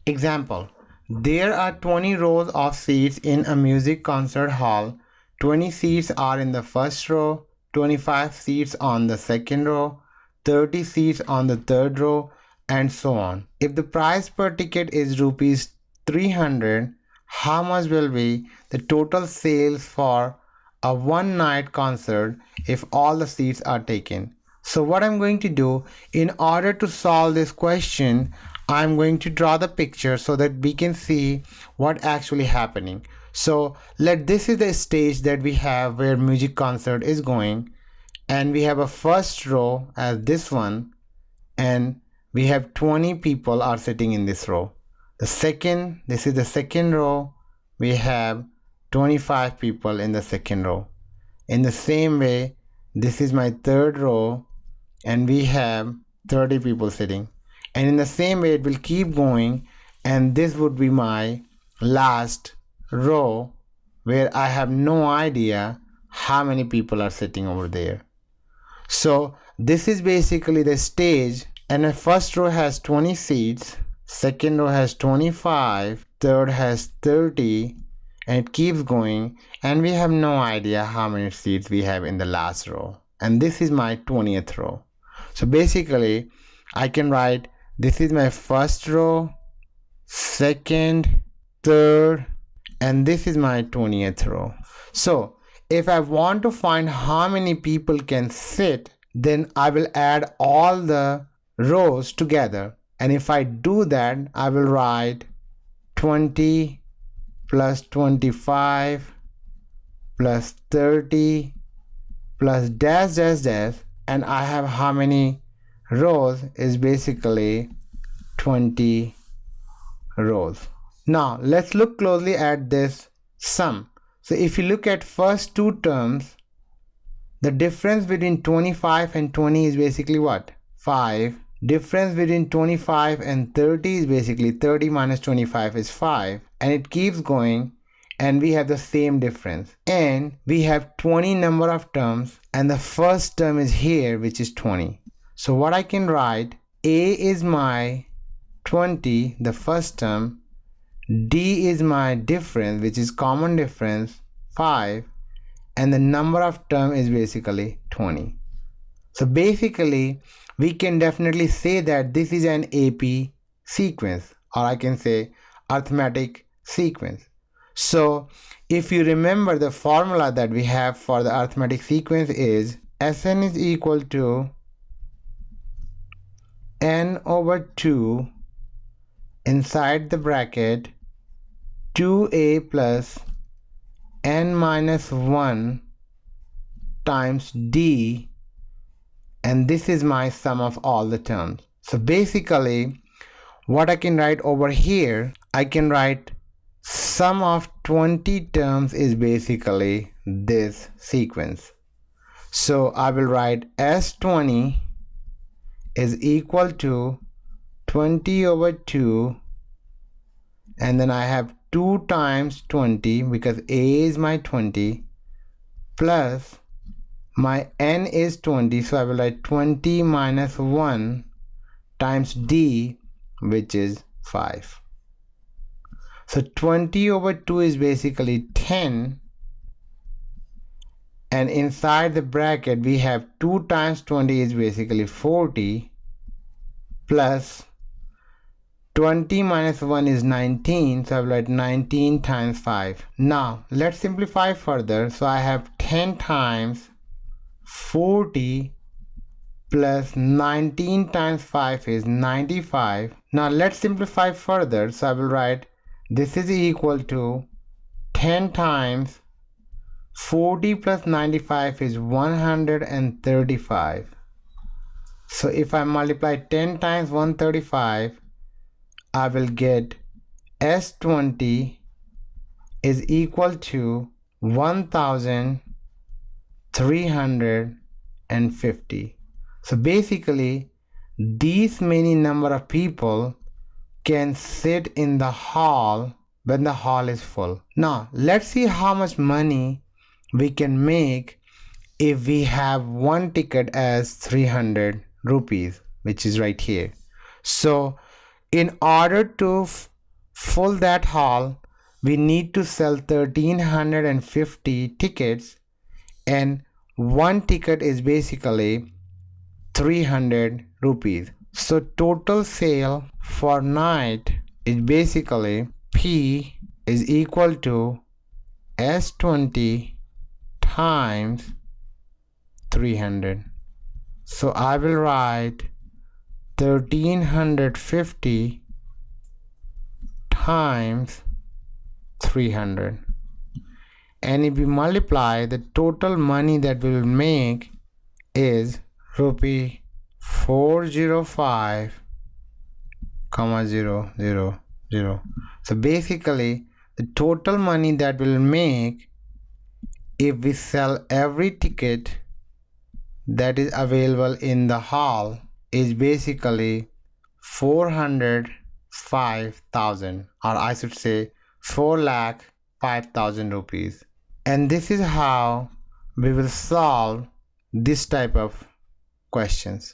Example: there are 20 rows of seats in a music concert hall. 20 seats are in the first row, 25 seats on the second row, 30 seats on the third row, and so on. If the price per ticket is rupees 300, how much will be the total sales for a one night concert if all the seats are taken? So what I'm going to do, in order to solve this question, I'm going to draw the picture so that we can see what actually happening. So this is the stage that we have where music concert is going, and we have a first row as this one, and we have 20 people are sitting in this row. This is the second row, we have 25 people in the second row. In the same way, this is my third row, and we have 30 people sitting. And in the same way, it will keep going, and this would be my last row where I have no idea how many people are sitting over there. So this is basically the stage, and my first row has 20 seats, second row has 25, third has 30, and it keeps going, and we have no idea how many seats we have in the last row. And this is my 20th row. So basically, I can write this is my first row, second, third, and this is my 20th row. So if I want to find how many people can sit, then I will add all the rows together. And if I do that, I will write 20 plus 25 plus 30 plus dash dash dash, and I have how many rows is basically 20 rows. Now let's look closely at this sum. So if you look at first two terms, the difference between 25 and 20 is basically what? 5. Difference between 25 and 30 is basically 30 minus 25 is 5, and it keeps going, and we have the same difference, and we have 20 number of terms, and the first term is here, which is 20. So what I can write, A is my 20, the first term, D is my difference, which is common difference, 5, and the number of term is basically 20. So basically, we can definitely say that this is an AP sequence, or I can say arithmetic sequence. So if you remember, the formula that we have for the arithmetic sequence is Sn is equal to n over 2 inside the bracket 2a plus n minus 1 times d, and this is my sum of all the terms. So basically, what I can write over here, I can write sum of 20 terms is basically this sequence. So I will write S20 is equal to 20 over 2, and then I have 2 times 20 because A is my 20 plus my n is 20, so I will write 20 minus 1 times d, which is 5. So 20 over 2 is basically 10, and inside the bracket we have 2 times 20 is basically 40 plus 20 minus 1 is 19, so I will write 19 times 5. Now let's simplify further. So I have 10 times 40 plus 19 times 5 is 95. Now let's simplify further. So I will write this is equal to 10 times 40 plus 95 is 135. So if I multiply 10 times 135, I will get S20 is equal to 1350. So basically, these many number of people can sit in the hall when the hall is full. Now let's see how much money we can make if we have one ticket as 300 rupees, which is right here. So in order to For that hall, we need to sell 1350 tickets, and one ticket is basically 300 rupees. So total sale for night is basically P is equal to S20 times 300. So I will write 1350 times 300. And if we multiply, the total money that we will make is rupee 405,000. So basically, the total money that we'll make if we sell every ticket that is available in the hall is basically 405,000, or I should say 4,05,000 rupees. And this is how we will solve this type of questions.